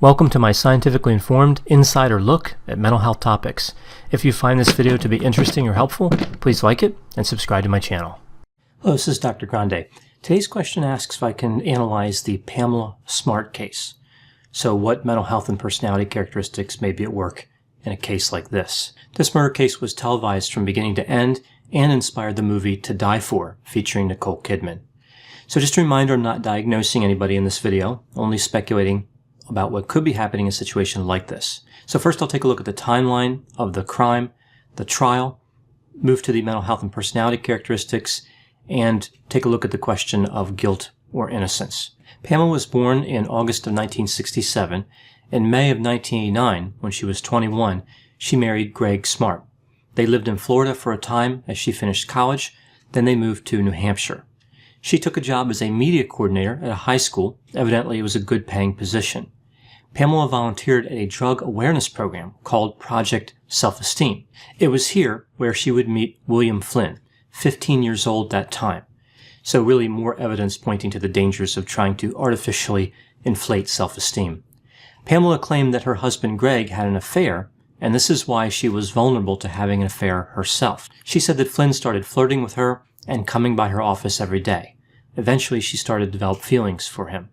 Welcome to my scientifically informed insider look at mental health topics. If you find this video to be interesting or helpful, please like it and subscribe to my channel. Hello, this is Dr. Grande. Today's question asks if I can analyze the Pamela Smart case. So what mental health and personality characteristics may be at work in a case like this? This murder case was televised from beginning to end and inspired the movie To Die For, featuring Nicole Kidman. So just a reminder, I'm not diagnosing anybody in this video, only speculating about what could be happening in a situation like this. So first I'll take a look at the timeline of the crime, the trial, move to the mental health and personality characteristics, and take a look at the question of guilt or innocence. Pamela was born in August of 1967. In May of 1989, when she was 21, she married Greg Smart. They lived in Florida for a time as she finished college, then they moved to New Hampshire. She took a job as a media coordinator at a high school. Evidently, it was a good paying position. Pamela volunteered at a drug awareness program called Project Self-Esteem. It was here where she would meet William Flynn, 15 years old at that time. So really more evidence pointing to the dangers of trying to artificially inflate self-esteem. Pamela claimed that her husband Greg had an affair, and this is why she was vulnerable to having an affair herself. She said that Flynn started flirting with her and coming by her office every day. Eventually, she started to develop feelings for him.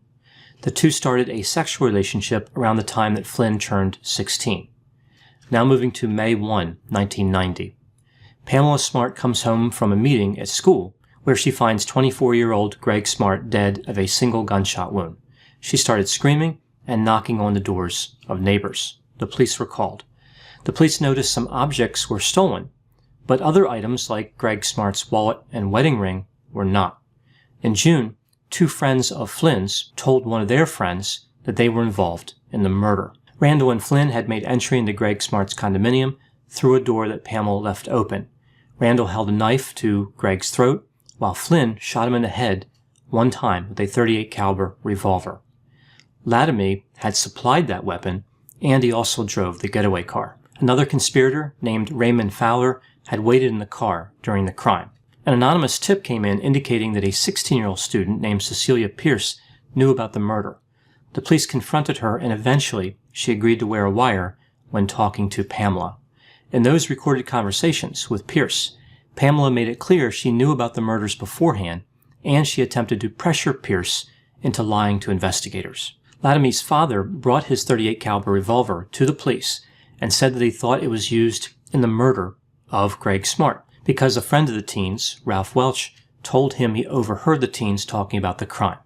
The two started a sexual relationship around the time that Flynn turned 16. Now moving to May 1, 1990. Pamela Smart comes home from a meeting at school where she finds 24-year-old Greg Smart dead of a single gunshot wound. She started screaming and knocking on the doors of neighbors. The police were called. The police noticed some objects were stolen, but other items like Greg Smart's wallet and wedding ring were not. In June, two friends of Flynn's told one of their friends that they were involved in the murder. Randall and Flynn had made entry into Greg Smart's condominium through a door that Pamela left open. Randall held a knife to Greg's throat, while Flynn shot him in the head one time with a .38 caliber revolver. Latimer had supplied that weapon, and he also drove the getaway car. Another conspirator named Raymond Fowler had waited in the car during the crime. An anonymous tip came in indicating that a 16-year-old student named Cecilia Pierce knew about the murder. The police confronted her, and eventually she agreed to wear a wire when talking to Pamela. In those recorded conversations with Pierce, Pamela made it clear she knew about the murders beforehand, and she attempted to pressure Pierce into lying to investigators. Latimer's father brought his .38 caliber revolver to the police and said that he thought it was used in the murder of Greg Smart, because a friend of the teens, Ralph Welch, told him he overheard the teens talking about the crime.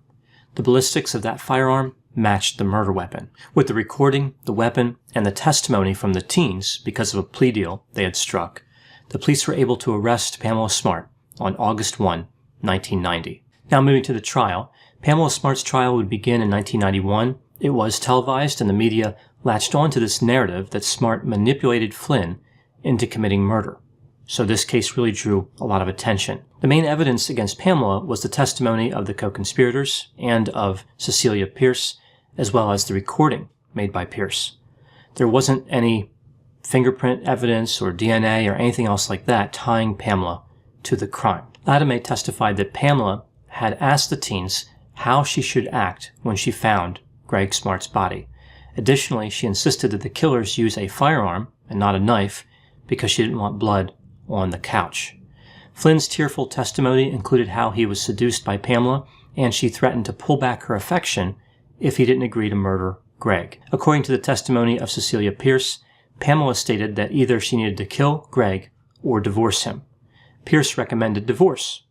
The ballistics of that firearm matched the murder weapon. With the recording, the weapon, and the testimony from the teens because of a plea deal they had struck, the police were able to arrest Pamela Smart on August 1, 1990. Now moving to the trial. Pamela Smart's trial would begin in 1991. It was televised, and the media latched on to this narrative that Smart manipulated Flynn into committing murder. So this case really drew a lot of attention. The main evidence against Pamela was the testimony of the co-conspirators and of Cecilia Pierce, as well as the recording made by Pierce. There wasn't any fingerprint evidence or DNA or anything else like that tying Pamela to the crime. Latimer testified that Pamela had asked the teens how she should act when she found Greg Smart's body. Additionally, she insisted that the killers use a firearm and not a knife because she didn't want blood on the couch. Flynn's tearful testimony included how he was seduced by Pamela, and she threatened to pull back her affection if he didn't agree to murder Greg. According to the testimony of Cecilia Pierce, Pamela stated that either she needed to kill Greg or divorce him. Pierce recommended divorce.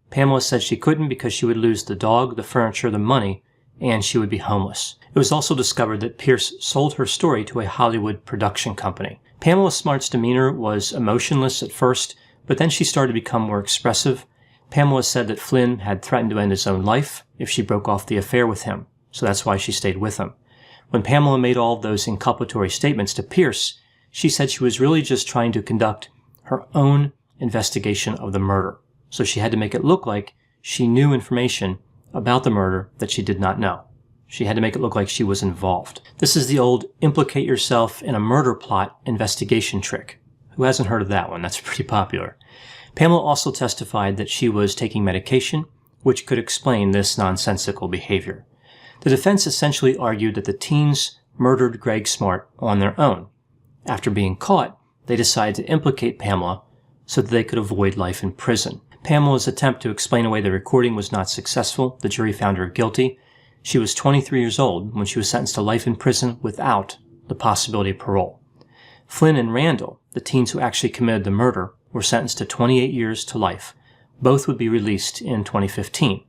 Pamela said she couldn't because she would lose the dog, the furniture, the money, and she would be homeless. It was also discovered that Pierce sold her story to a Hollywood production company. Pamela Smart's demeanor was emotionless at first, but then she started to become more expressive. Pamela said that Flynn had threatened to end his own life if she broke off the affair with him, so that's why she stayed with him. When Pamela made all of those inculpatory statements to Pierce, she said she was really just trying to conduct her own investigation of the murder. So she had to make it look like she knew information about the murder that she did not know. She had to make it look like she was involved. This is the old implicate yourself in a murder plot investigation trick. Who hasn't heard of that one? That's pretty popular. Pamela also testified that she was taking medication, which could explain this nonsensical behavior. The defense essentially argued that the teens murdered Greg Smart on their own. After being caught, they decided to implicate Pamela so that they could avoid life in prison. Pamela's attempt to explain away the recording was not successful. The jury found her guilty. She was 23 years old when she was sentenced to life in prison without the possibility of parole. Flynn and Randall, the teens who actually committed the murder, were sentenced to 28 years to life. Both would be released in 2015.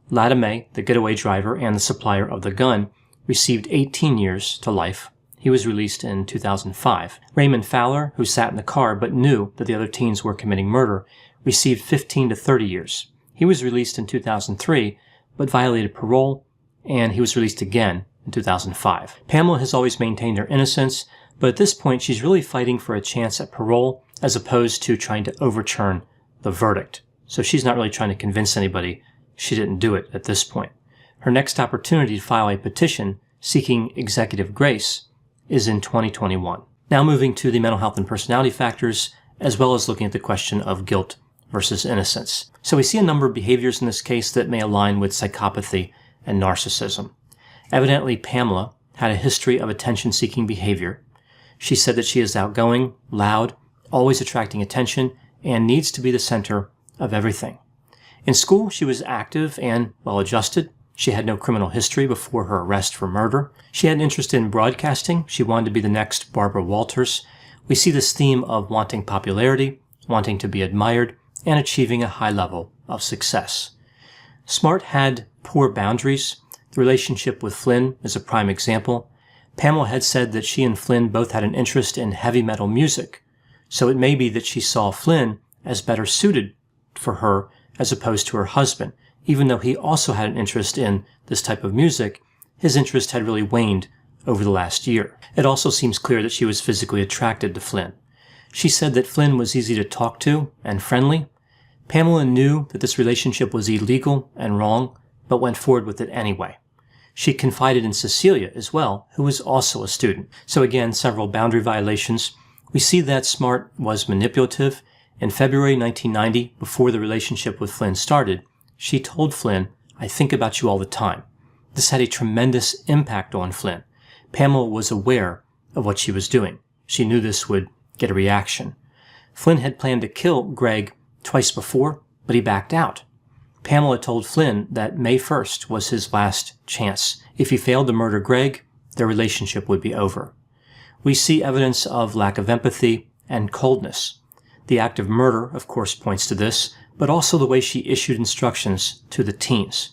Latimer, the getaway driver and the supplier of the gun, received 18 years to life. He was released in 2005. Raymond Fowler, who sat in the car but knew that the other teens were committing murder, received 15 to 30 years. He was released in 2003, but violated parole, and he was released again in 2005. Pamela has always maintained her innocence, but at this point she's really fighting for a chance at parole as opposed to trying to overturn the verdict. So she's not really trying to convince anybody she didn't do it at this point. Her next opportunity to file a petition seeking executive grace is in 2021. Now moving to the mental health and personality factors, as well as looking at the question of guilt versus innocence. So we see a number of behaviors in this case that may align with psychopathy and narcissism. Evidently, Pamela had a history of attention-seeking behavior. She said that she is outgoing, loud, always attracting attention, and needs to be the center of everything. In school, she was active and well-adjusted. She had no criminal history before her arrest for murder. She had an interest in broadcasting. She wanted to be the next Barbara Walters. We see this theme of wanting popularity, wanting to be admired, and achieving a high level of success. Smart had poor boundaries. The relationship with Flynn is a prime example. Pamela had said that she and Flynn both had an interest in heavy metal music, so it may be that she saw Flynn as better suited for her as opposed to her husband. Even though he also had an interest in this type of music, his interest had really waned over the last year. It also seems clear that she was physically attracted to Flynn. She said that Flynn was easy to talk to and friendly. Pamela knew that this relationship was illegal and wrong, but went forward with it anyway. She confided in Cecilia as well, who was also a student. So again, several boundary violations. We see that Smart was manipulative. In February 1990, before the relationship with Flynn started, she told Flynn, "I think about you all the time." This had a tremendous impact on Flynn. Pamela was aware of what she was doing. She knew this would get a reaction. Flynn had planned to kill Greg twice before, but he backed out. Pamela told Flynn that May 1st was his last chance. If he failed to murder Greg, their relationship would be over. We see evidence of lack of empathy and coldness. The act of murder, of course, points to this, but also the way she issued instructions to the teens.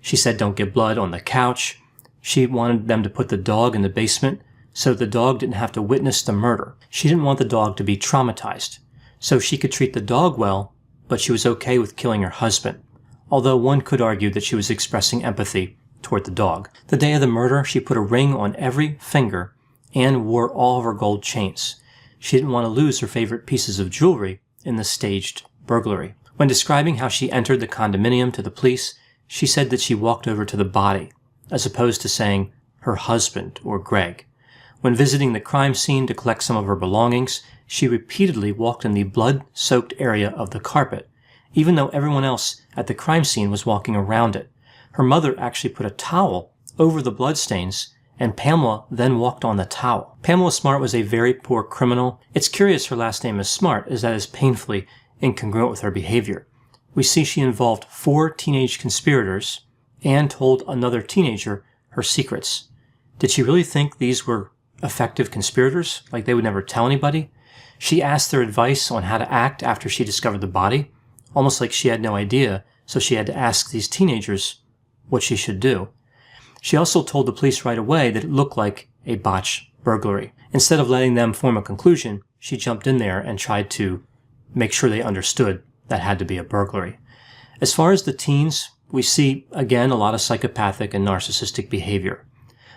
She said don't get blood on the couch. She wanted them to put the dog in the basement so the dog didn't have to witness the murder. She didn't want the dog to be traumatized, so she could treat the dog well, but she was okay with killing her husband, although one could argue that she was expressing empathy toward the dog. The day of the murder, she put a ring on every finger and wore all of her gold chains. She didn't want to lose her favorite pieces of jewelry in the staged burglary. When describing how she entered the condominium to the police, she said that she walked over to the body, as opposed to saying her husband or Greg. When visiting the crime scene to collect some of her belongings, she repeatedly walked in the blood-soaked area of the carpet, even though everyone else at the crime scene was walking around it. Her mother actually put a towel over the bloodstains, and Pamela then walked on the towel. Pamela Smart was a very poor criminal. It's curious her last name is Smart, as that is painfully incongruent with her behavior. We see she involved 4 teenage conspirators and told another teenager her secrets. Did she really think these were effective conspirators, like they would never tell anybody? She asked their advice on how to act after she discovered the body, almost like she had no idea, so she had to ask these teenagers what she should do. She also told the police right away that it looked like a botched burglary. Instead of letting them form a conclusion, she jumped in there and tried to make sure they understood that had to be a burglary. As far as the teens, we see, again, a lot of psychopathic and narcissistic behavior.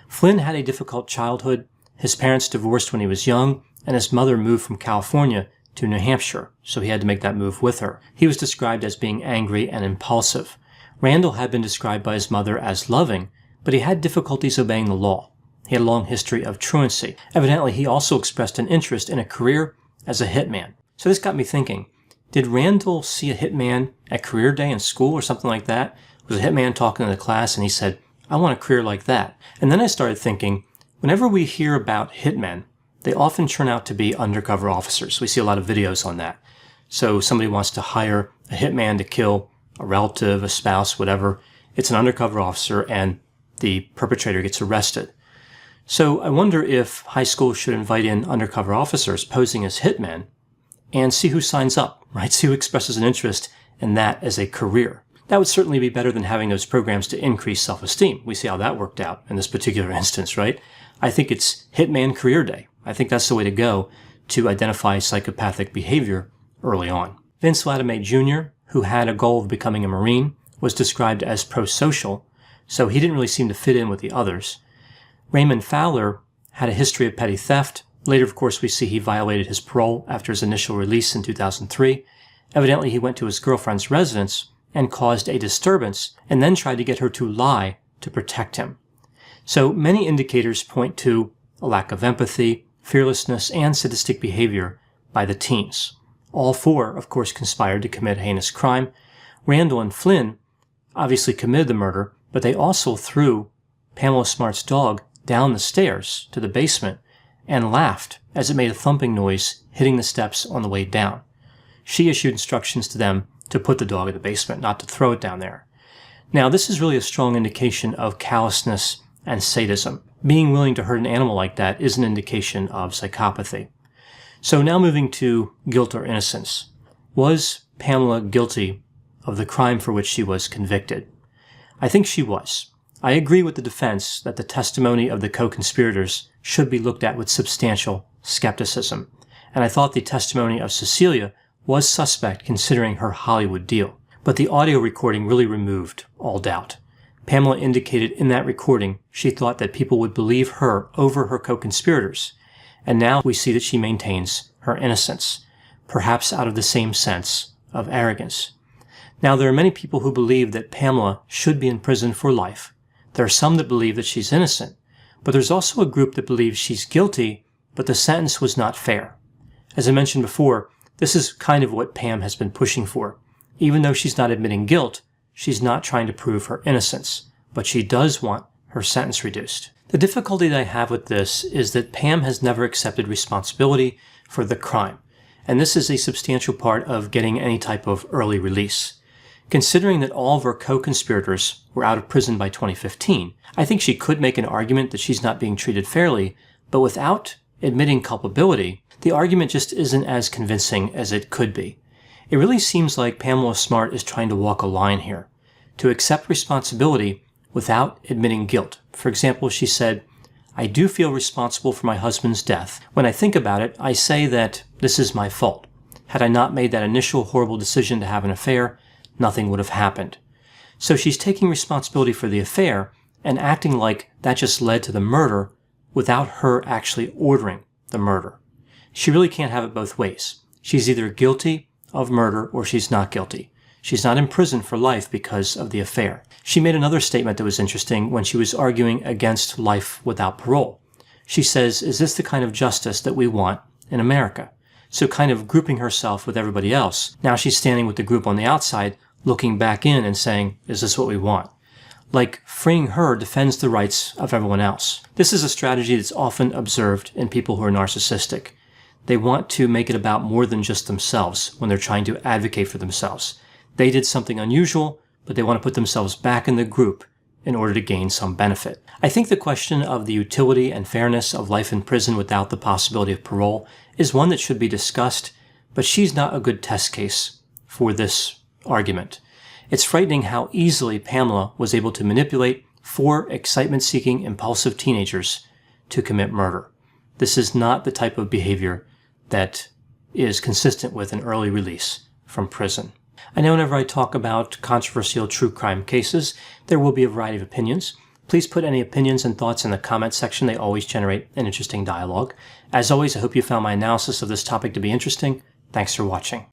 Flynn had a difficult childhood. His parents divorced when he was young, and his mother moved from California to New Hampshire, so he had to make that move with her. He was described as being angry and impulsive. Randall had been described by his mother as loving, but he had difficulties obeying the law. He had a long history of truancy. Evidently, he also expressed an interest in a career as a hitman. So this got me thinking, did Randall see a hitman at career day in school or something like that? Was a hitman talking to the class and he said, "I want a career like that." And then I started thinking, Whenever we hear about hitmen, they often turn out to be undercover officers. We see a lot of videos on that. So somebody wants to hire a hitman to kill a relative, a spouse, whatever. It's an undercover officer and the perpetrator gets arrested. So I wonder if high schools should invite in undercover officers posing as hitmen and see who signs up, right? See who expresses an interest in that as a career. That would certainly be better than having those programs to increase self-esteem. We see how that worked out in this particular instance, right? I think it's Hitman Career Day. I think that's the way to go to identify psychopathic behavior early on. Vince Latimer Jr., who had a goal of becoming a Marine, was described as pro-social, so he didn't really seem to fit in with the others. Raymond Fowler had a history of petty theft. Later, of course, we see he violated his parole after his initial release in 2003. Evidently, he went to his girlfriend's residence and caused a disturbance and then tried to get her to lie to protect him. So many indicators point to a lack of empathy, fearlessness, and sadistic behavior by the teens. All four, of course, conspired to commit heinous crime. Randall and Flynn obviously committed the murder, but they also threw Pamela Smart's dog down the stairs to the basement and laughed as it made a thumping noise hitting the steps on the way down. She issued instructions to them to put the dog in the basement, not to throw it down there. Now, this is really a strong indication of callousness and sadism. Being willing to hurt an animal like that is an indication of psychopathy. So now moving to guilt or innocence. Was Pamela guilty of the crime for which she was convicted? I think she was. I agree with the defense that the testimony of the co-conspirators should be looked at with substantial skepticism. And I thought the testimony of Cecilia was suspect considering her Hollywood deal. But the audio recording really removed all doubt. Pamela indicated in that recording she thought that people would believe her over her co-conspirators. And now we see that she maintains her innocence, perhaps out of the same sense of arrogance. Now, there are many people who believe that Pamela should be in prison for life. There are some that believe that she's innocent, but there's also a group that believes she's guilty, but the sentence was not fair. As I mentioned before, this is kind of what Pam has been pushing for. Even though she's not admitting guilt, she's not trying to prove her innocence, but she does want her sentence reduced. The difficulty that I have with this is that Pam has never accepted responsibility for the crime, and this is a substantial part of getting any type of early release. Considering that all of her co-conspirators were out of prison by 2015, I think she could make an argument that she's not being treated fairly, but without admitting culpability, the argument just isn't as convincing as it could be. It really seems like Pamela Smart is trying to walk a line here, to accept responsibility without admitting guilt. For example, she said, "I do feel responsible for my husband's death. When I think about it, I say that this is my fault. Had I not made that initial horrible decision to have an affair, nothing would have happened." So she's taking responsibility for the affair and acting like that just led to the murder without her actually ordering the murder. She really can't have it both ways. She's either guilty of murder or she's not guilty. She's not in prison for life because of the affair. She made another statement that was interesting when she was arguing against life without parole. She says, "Is this the kind of justice that we want in America?" So kind of grouping herself with everybody else. Now she's standing with the group on the outside, looking back in and saying, "Is this what we want?" Like freeing her defends the rights of everyone else. This is a strategy that's often observed in people who are narcissistic. They want to make it about more than just themselves when they're trying to advocate for themselves. They did something unusual, but they want to put themselves back in the group in order to gain some benefit. I think the question of the utility and fairness of life in prison without the possibility of parole is one that should be discussed, but she's not a good test case for this argument. It's frightening how easily Pamela was able to manipulate 4 excitement-seeking, impulsive teenagers to commit murder. This is not the type of behavior that is consistent with an early release from prison. I know whenever I talk about controversial true crime cases, there will be a variety of opinions. Please put any opinions and thoughts in the comment section. They always generate an interesting dialogue. As always, I hope you found my analysis of this topic to be interesting. Thanks for watching.